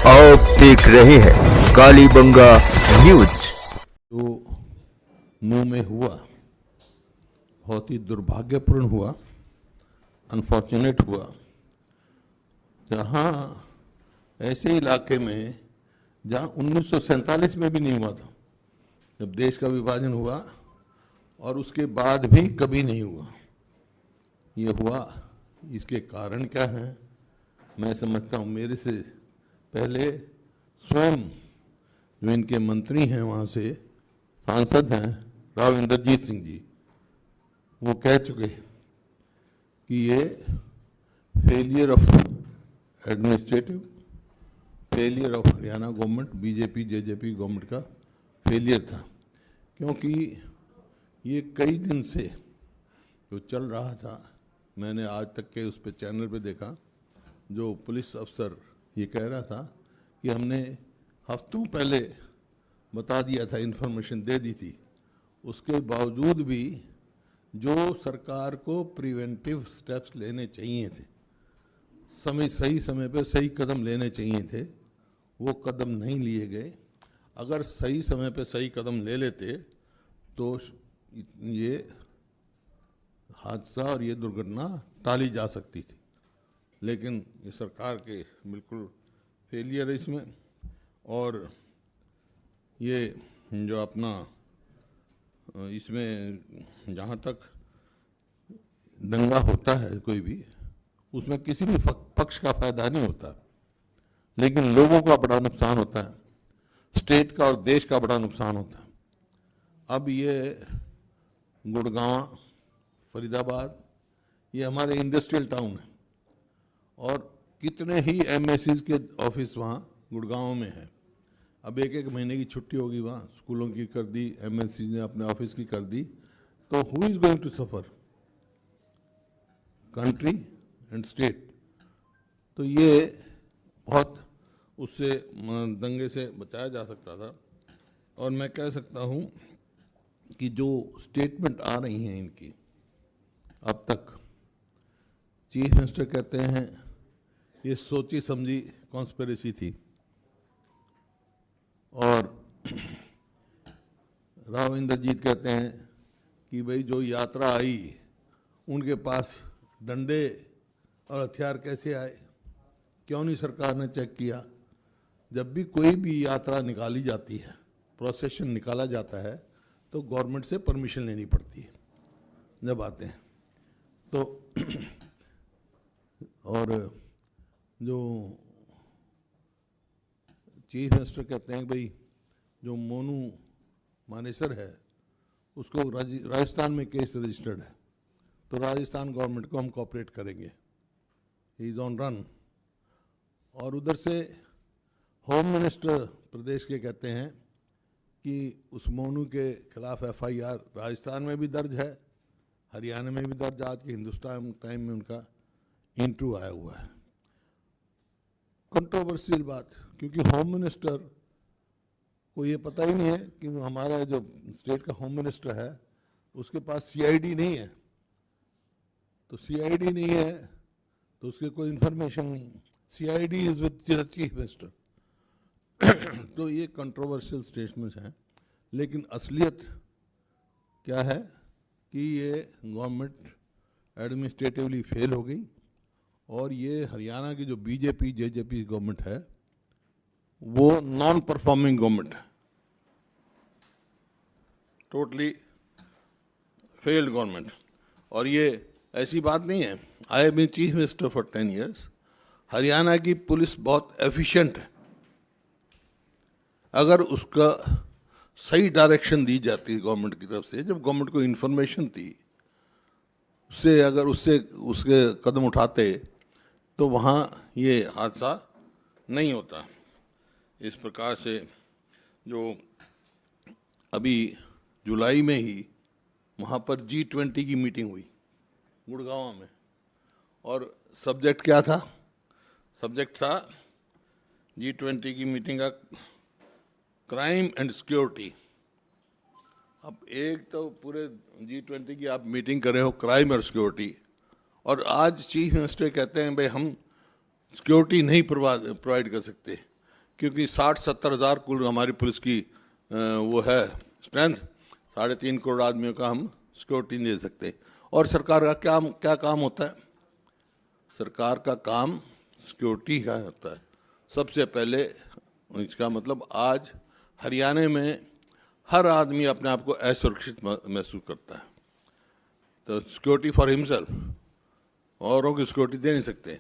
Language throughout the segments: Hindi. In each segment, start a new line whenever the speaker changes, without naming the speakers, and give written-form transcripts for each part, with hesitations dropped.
आप देख रहे हैं कालीबंगा न्यूज।
जो मुंह में हुआ बहुत ही दुर्भाग्यपूर्ण हुआ, अनफॉर्चुनेट हुआ। जहाँ ऐसे इलाके में जहाँ 1947 में भी नहीं हुआ था, जब देश का विभाजन हुआ, और उसके बाद भी कभी नहीं हुआ। ये हुआ, इसके कारण क्या हैं मैं समझता हूँ। मेरे से पहले स्वयं जो इनके मंत्री हैं, वहाँ से सांसद हैं राव इंद्रजीत सिंह जी, वो कह चुके कि ये failure of administrative, failure of Haryana government, BJP JJP government का फेलियर था। क्योंकि ये कई दिन से जो चल रहा था, मैंने आज तक के उस पे चैनल पे देखा, जो पुलिस अफसर ये कह रहा था कि हमने हफ्तों पहले बता दिया था, इन्फॉर्मेशन दे दी थी। उसके बावजूद भी जो सरकार को प्रिवेंटिव स्टेप्स लेने चाहिए थे, सही समय पे सही कदम लेने चाहिए थे, वो कदम नहीं लिए गए। अगर सही समय पे सही कदम ले लेते तो ये हादसा और ये दुर्घटना टाली जा सकती थी। लेकिन ये सरकार के बिल्कुल फेलियर है इसमें। और ये जो अपना इसमें जहाँ तक दंगा होता है कोई भी, उसमें किसी भी पक्ष का फायदा नहीं होता, लेकिन लोगों का बड़ा नुकसान होता है, स्टेट का और देश का बड़ा नुकसान होता है। अब ये गुड़गांव, फरीदाबाद, ये हमारे इंडस्ट्रियल टाउन है, और कितने ही एमएससीज के ऑफिस वहाँ गुड़गांव में है। अब एक महीने की छुट्टी होगी वहाँ, स्कूलों की कर दी, एमएससी ने अपने ऑफिस की कर दी, तो who is going to suffer? Country and state. तो ये बहुत उससे दंगे से बचाया जा सकता था। और मैं कह सकता हूँ कि जो स्टेटमेंट आ रही हैं इनकी अब तक, चीफ मिनिस्टर कहते हैं ये सोची समझी कॉन्स्पिरेसी थी, और राव इंद्रजीत कहते हैं कि भाई जो यात्रा आई उनके पास डंडे और हथियार कैसे आए, क्यों नहीं सरकार ने चेक किया? जब भी कोई भी यात्रा निकाली जाती है, प्रोसेशन निकाला जाता है, तो गवर्नमेंट से परमिशन लेनी पड़ती है जब आते हैं। तो और जो चीफ मिनिस्टर कहते हैं कि भाई जो मोनू मानेसर है उसको राजस्थान में केस रजिस्टर्ड है, तो राजस्थान गवर्नमेंट को हम कोऑपरेट करेंगे, ही इज ऑन रन। और उधर से होम मिनिस्टर प्रदेश के कहते हैं कि उस मोनू के खिलाफ एफआईआर राजस्थान में भी दर्ज है, हरियाणा में भी दर्ज, आज के हिंदुस्तान टाइम में उनका इंटरव्यू आया हुआ है। कंट्रोवर्शियल बात, क्योंकि होम मिनिस्टर को ये पता ही नहीं है कि हमारा जो स्टेट का होम मिनिस्टर है उसके पास सीआईडी नहीं है। तो सीआईडी नहीं है तो उसके कोई इंफॉर्मेशन नहीं, CID is with chief minister. तो ये कंट्रोवर्शियल स्टेटमेंट्स हैं, लेकिन असलियत क्या है कि ये गवर्नमेंट एडमिनिस्ट्रेटिवली फेल हो गई, और ये हरियाणा की जो बीजेपी जेजेपी गवर्नमेंट है वो नॉन परफॉर्मिंग गवर्नमेंट है, टोटली फेल्ड गवर्नमेंट। और ये ऐसी बात नहीं है, I have been chief minister for 10 years। Haryana की पुलिस बहुत एफिशिएंट है, अगर उसका सही डायरेक्शन दी जाती है गवर्नमेंट की तरफ से, जब गवर्नमेंट को इन्फॉर्मेशन थी उससे, अगर उससे उसके कदम उठाते तो वहाँ ये हादसा नहीं होता। इस प्रकार से जो अभी जुलाई में ही वहाँ पर G20 की मीटिंग हुई गुड़गांव में, और सब्जेक्ट क्या था? सब्जेक्ट था G20 की मीटिंग का क्राइम एंड सिक्योरिटी। अब एक तो पूरे G20 की आप मीटिंग कर रहे हो क्राइम और सिक्योरिटी, और आज चीफ मिनिस्टर कहते हैं भाई हम सिक्योरिटी नहीं प्रोवाइड कर सकते। क्योंकि 60-70 हज़ार कुल हमारी पुलिस की वो है स्ट्रेंथ, 3.5 करोड़ आदमियों का हम सिक्योरिटी नहीं दे सकते। और सरकार का क्या काम होता है? सरकार का काम सिक्योरिटी का होता है सबसे पहले। इसका मतलब आज हरियाणा में हर आदमी अपने आप को असुरक्षित महसूस करता है, तो सिक्योरिटी फॉर हिमसेल्फ, औरों की सिक्योरिटी दे नहीं सकते।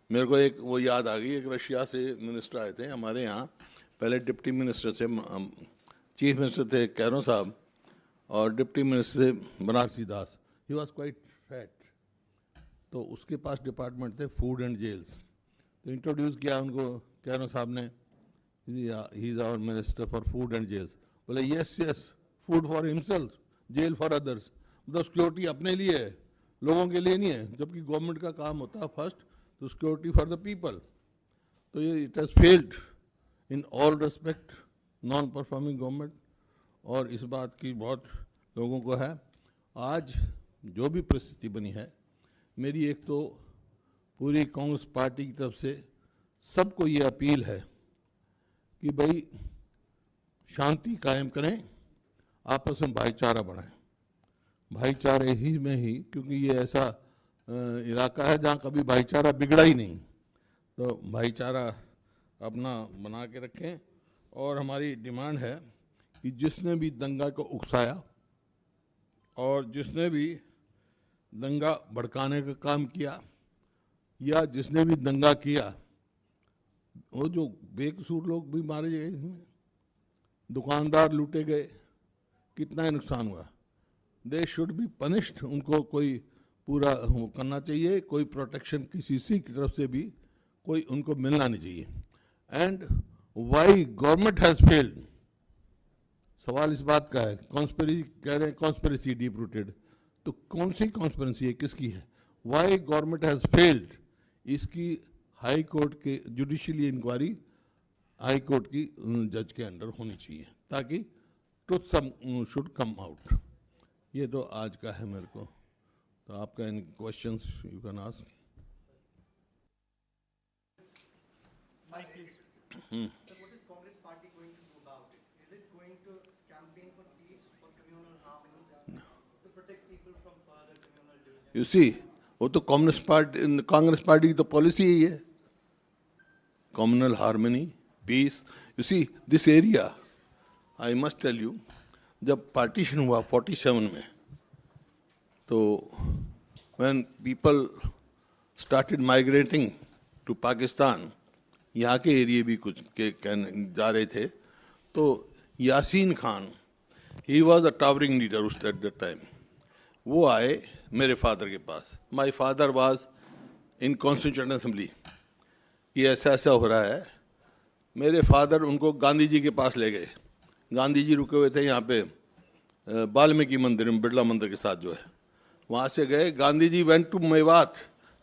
मेरे को एक वो याद आ गई, एक रशिया से मिनिस्टर आए थे हमारे यहाँ, पहले डिप्टी मिनिस्टर से, चीफ मिनिस्टर थे कैरो साहब और डिप्टी मिनिस्टर थे Banarasi Das. He was quite fat, तो उसके पास डिपार्टमेंट थे फूड एंड जेल्स। तो इंट्रोड्यूस किया उनको कैरो साहब ने, he is our minister for food and jails. बोले yes yes, food for himself, jail for others. मतलब सिक्योरिटी अपने लिए है, लोगों के लिए नहीं है, जबकि गवर्नमेंट का काम होता है फर्स्ट तो सिक्योरिटी फॉर द पीपल। तो ये it has failed in all respect, non performing government. और इस बात की बहुत लोगों को है। आज जो भी परिस्थिति बनी है, मेरी एक तो पूरी कांग्रेस पार्टी की तरफ से सबको ये अपील है कि भाई शांति कायम करें, आपस में भाईचारा बढ़ाएं। भाईचारे ही में ही, क्योंकि ये ऐसा इलाका है जहाँ कभी भाईचारा बिगड़ा ही नहीं, तो भाईचारा अपना बना के रखें। और हमारी डिमांड है कि जिसने भी दंगा को उकसाया और जिसने भी दंगा भड़काने का काम किया या जिसने भी दंगा किया, वो जो बेकसूर लोग भी मारे गए इसमें, दुकानदार लूटे गए, कितना नुकसान हुआ, दे शुड बी पनिश्ड। उनको कोई पूरा करना चाहिए, कोई प्रोटेक्शन किसी की तरफ से भी कोई उनको मिलना नहीं चाहिए। And Y government has failed, सवाल इस बात का है। कॉन्स्पिरेसी कह रहे हैं, कॉन्स्पिरेसी डीप रूटेड, तो कौन सी कॉन्स्पिरेसी है, किसकी है? वाई गवर्नमेंट हैज फेल्ड, इसकी हाई कोर्ट के जुडिशियली इंक्वायरी हाई कोर्ट की जज के अंडर होनी चाहिए, ताकि truth some should come out. ये तो आज का है मेरे को। तो आपका इन questions you can ask.
Mike, please. So what is Congress Party going to do about it? Is it going to campaign for peace, for communal harmony, to protect people from further communal division?
You see, वो तो कांग्रेस पार्टी की तो पॉलिसी यही है, communal harmony, peace. You see this area, I must tell you, जब पार्टीशन हुआ 47 में, तो when people started migrating to Pakistan, यहाँ के एरिया भी कुछ के जा रहे थे, तो Yasin Khan, he was a towering leader उस एट दैट टाइम, वो आए मेरे फादर के पास। My father was in constituent assembly कि ऐसा ऐसा हो रहा है। मेरे फादर उनको गांधी जी के पास ले गए। गांधी जी रुके हुए थे यहाँ पे वाल्मीकि मंदिर में, बिरला मंदिर के साथ जो है, वहाँ से गए। गांधी जी वेंट टू मेवात,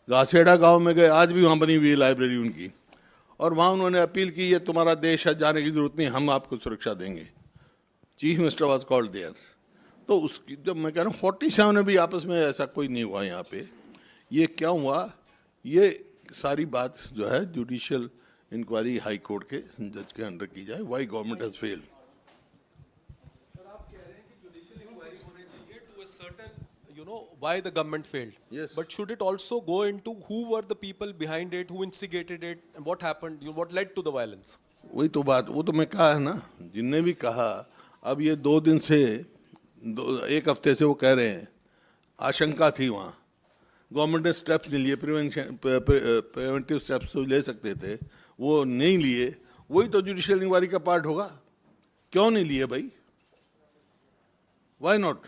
घासेड़ा गांव में गए, आज भी वहाँ बनी हुई है लाइब्रेरी उनकी, और वहाँ उन्होंने अपील की, ये तुम्हारा देश है, जाने की जरूरत नहीं, हम आपको सुरक्षा देंगे। Chief minister was called there. तो उसकी जब मैं कह रहा हूँ 47 में भी आपस में ऐसा कोई नहीं हुआ यहाँ पे। ये क्या हुआ, ये सारी बात जो है जुडिशियल इंक्वायरी हाई कोर्ट के जज के अंडर की जाए। Why government has failed.
Sir आप कह रहे हैं कि जुडिशियल इंक्वायरी होनी चाहिए to ascertain why the government failed.
Yes.
But should it also go into who were the people behind it, who instigated it, and what happened, what led to the violence?
वही तो बात, वो तो मैं कहा है ना, जिनने भी कहा। अब ये 2 दिन से, 1 हफ्ते से वो कह रहे हैं आशंका थी वहाँ, गवर्नमेंट ने स्टेप्स नहीं लिए, प्रिवेंटिव स्टेप्स तो ले सकते थे, वो नहीं लिए। वही तो जुडिशियल इंक्वायरी का पार्ट होगा। क्यों नहीं लिए भाई? Why not?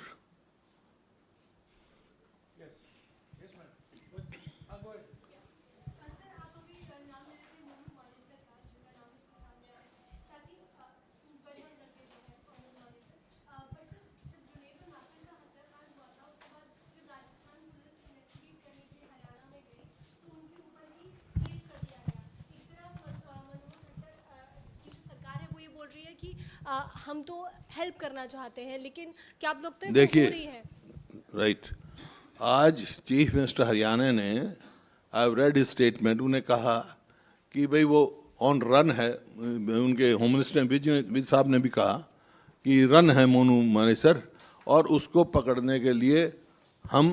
हम तो हेल्प करना चाहते हैं, लेकिन क्या आप लोग
देखिए,
हो रही है?
राइट, आज चीफ मिनिस्टर हरियाणा ने, I have read his statement, उन्हें कहा कि भाई वो ऑन रन है। उनके होम मिनिस्टर विज साहब ने भी कहा कि रन है मोनू मानेसर, और उसको पकड़ने के लिए हम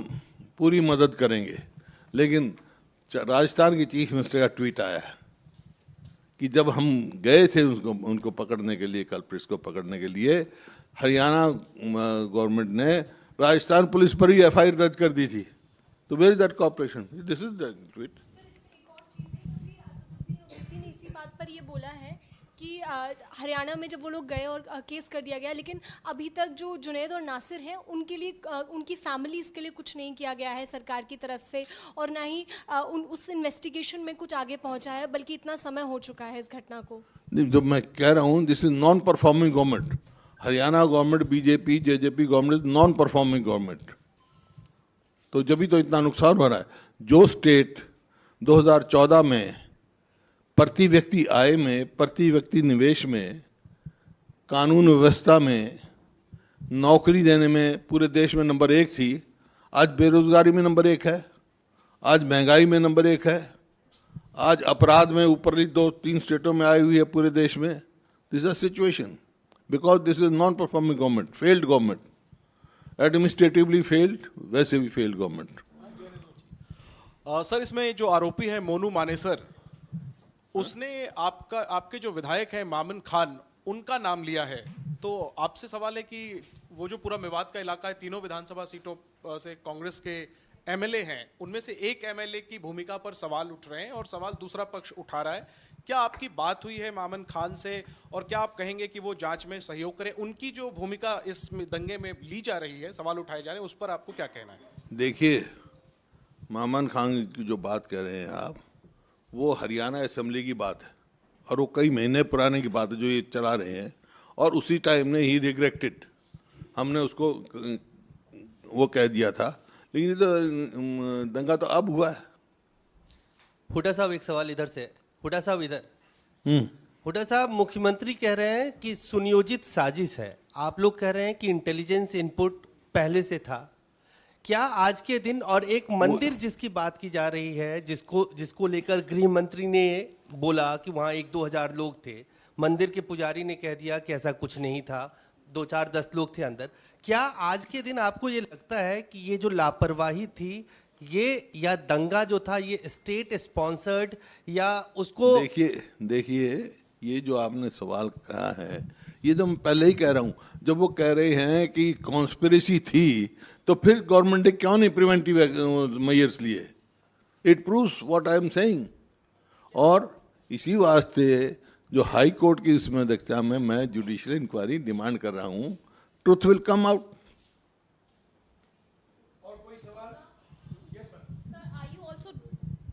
पूरी मदद करेंगे। लेकिन राजस्थान के चीफ मिनिस्टर का ट्वीट आया है कि जब हम गए थे उनको पकड़ने के लिए, कल्प्रिट्स को पकड़ने के लिए, हरियाणा गवर्नमेंट ने राजस्थान पुलिस पर ही एफआईआर दर्ज कर दी थी। तो where is that cooperation? This is the tweet.
ने इसी बात पर ये बोला है कि हरियाणा में जब वो लोग गए और केस कर दिया गया, लेकिन अभी तक जो जुनैद और नासिर हैं उनके लिए उनकी फैमिलीज़ के लिए कुछ नहीं किया गया है सरकार की तरफ से, और ना ही उस इन्वेस्टिगेशन में कुछ आगे पहुंचा है, बल्कि इतना समय हो चुका है इस घटना को।
जो मैं कह रहा हूँ, this is non performing government. Haryana government, BJP JJP government is non performing government. तो जब भी तो इतना नुकसान हो रहा है। जो स्टेट 2014 में प्रति व्यक्ति आय में, प्रति व्यक्ति निवेश में, कानून व्यवस्था में, नौकरी देने में पूरे देश में नंबर 1 थी, आज बेरोजगारी में नंबर 1 है, आज महंगाई में नंबर 1 है, आज अपराध में ऊपरली 2-3 स्टेटों में आई हुई है पूरे देश में। This is a situation because this is non performing government, failed government, administratively failed, वैसे भी फेल्ड गवर्नमेंट।
सर, इसमें जो आरोपी है मोनू मानेसर, उसने आपके जो विधायक हैं मामन खान, उनका नाम लिया है। तो आपसे सवाल है कि वो जो पूरा मेवात का इलाका है, तीनों विधानसभा सीटों से कांग्रेस के एमएलए हैं, उनमें से एक एमएलए की भूमिका पर सवाल उठ रहे हैं और सवाल दूसरा पक्ष उठा रहा है। क्या आपकी बात हुई है मामन खान से, और क्या आप कहेंगे कि वो जांच में सहयोग करें? उनकी जो भूमिका इस दंगे में ली जा रही है, सवाल उठाए जा रहे हैं, उस पर आपको क्या कहना है?
देखिए, मामन खान की जो बात कह रहे हैं आप, वो हरियाणा असेंबली की बात है, और वो कई महीने पुराने की बात है जो ये चला रहे हैं, और उसी टाइम में ही रिग्रेक्टेड, हमने उसको वो कह दिया था। लेकिन ये तो दंगा तो अब हुआ है।
हुड्डा साहब, एक सवाल इधर से। हुड्डा साहब इधर। हुड्डा साहब, मुख्यमंत्री कह रहे हैं कि सुनियोजित साजिश है, आप लोग कह रहे हैं कि इंटेलिजेंस इनपुट पहले से था। क्या आज के दिन, और एक मंदिर जिसकी बात की जा रही है, जिसको लेकर गृह मंत्री ने बोला कि वहाँ 1-2 हज़ार लोग थे, मंदिर के पुजारी ने कह दिया कि ऐसा कुछ नहीं था, 2-4-10 लोग थे अंदर। क्या आज के दिन आपको ये लगता है कि ये जो लापरवाही थी, ये या दंगा जो था, ये स्टेट स्पॉन्सर्ड, या उसको?
देखिए, ये जो आपने सवाल कहा है, ये तो मैं पहले ही कह रहा हूँ। जब वो कह रहे हैं कि कॉन्स्पिरेसी थी, तो फिर गवर्नमेंट ने क्यों नहीं प्रिवेंटिव मेजर्स लिए? It proves what I am saying. और इसी वास्ते जो हाई कोर्ट की इसमें अध्यक्षता में मैं जुडिशियल इंक्वायरी डिमांड कर रहा हूँ। Truth will come out.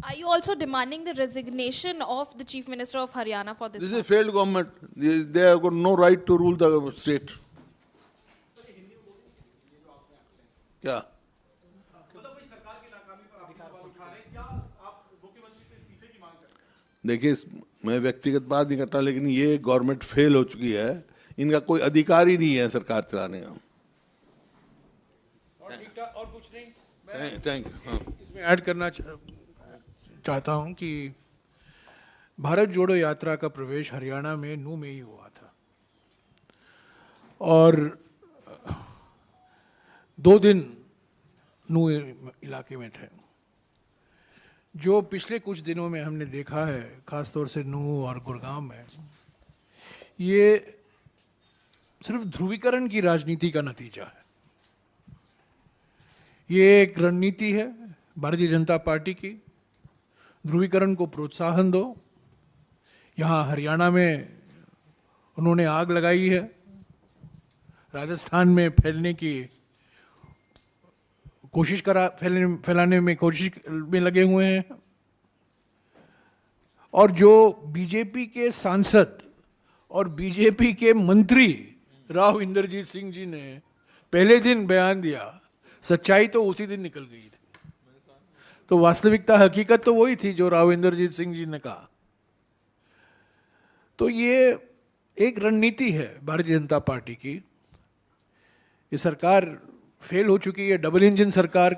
Are you also demanding the resignation of the Chief Minister of Haryana for this?
This is a failed government. They have got no right to rule the state. क्या? देखिए, मैं व्यक्तिगत बात नहीं करता, लेकिन ये गवर्नमेंट फेल हो चुकी है। इनका कोई अधिकार ही नहीं है सरकार चलाने का।
और कुछ नहीं,
थैंक यू।
इसमें ऐड करना चाहता हूं कि भारत जोड़ो यात्रा का प्रवेश हरियाणा में नूह में ही हुआ था, और 2 दिन नूह इलाके में थे। जो पिछले कुछ दिनों में हमने देखा है, खासतौर से नूह और गुड़गांव में, ये सिर्फ ध्रुवीकरण की राजनीति का नतीजा है। ये एक रणनीति है भारतीय जनता पार्टी की, ध्रुवीकरण को प्रोत्साहन दो। यहाँ हरियाणा में उन्होंने आग लगाई है, राजस्थान में फैलने की कोशिश फैलाने में कोशिश में लगे हुए हैं। और जो बीजेपी के सांसद और बीजेपी के मंत्री राव इंद्रजीत सिंह जी ने पहले दिन बयान दिया, सच्चाई तो उसी दिन निकल गई थी। तो वास्तविकता, हकीकत तो वही थी जो राव इंद्रजीत सिंह जी ने कहा। तो ये एक रणनीति है भारतीय जनता पार्टी की। ये सरकार फेल हो चुकी है, डबल इंजन सरकार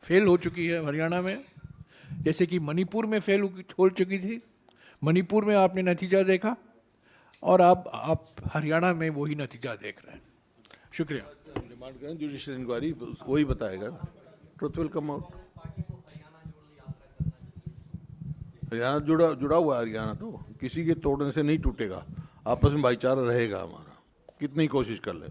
फेल हो चुकी है हरियाणा में, जैसे कि मणिपुर में फेल हो चुकी थी। मणिपुर में आपने नतीजा देखा और आप हरियाणा में वही नतीजा देख रहे हैं। शुक्रिया।
डिमांड करें जुडिशियल इंक्वायरी, वही बताएगा ना, truth will come out. Haryana जुड़ा हुआ है, हरियाणा तो किसी के तोड़ने से नहीं टूटेगा, आपस में भाईचारा रहेगा हमारा, कितनी कोशिश कर ले।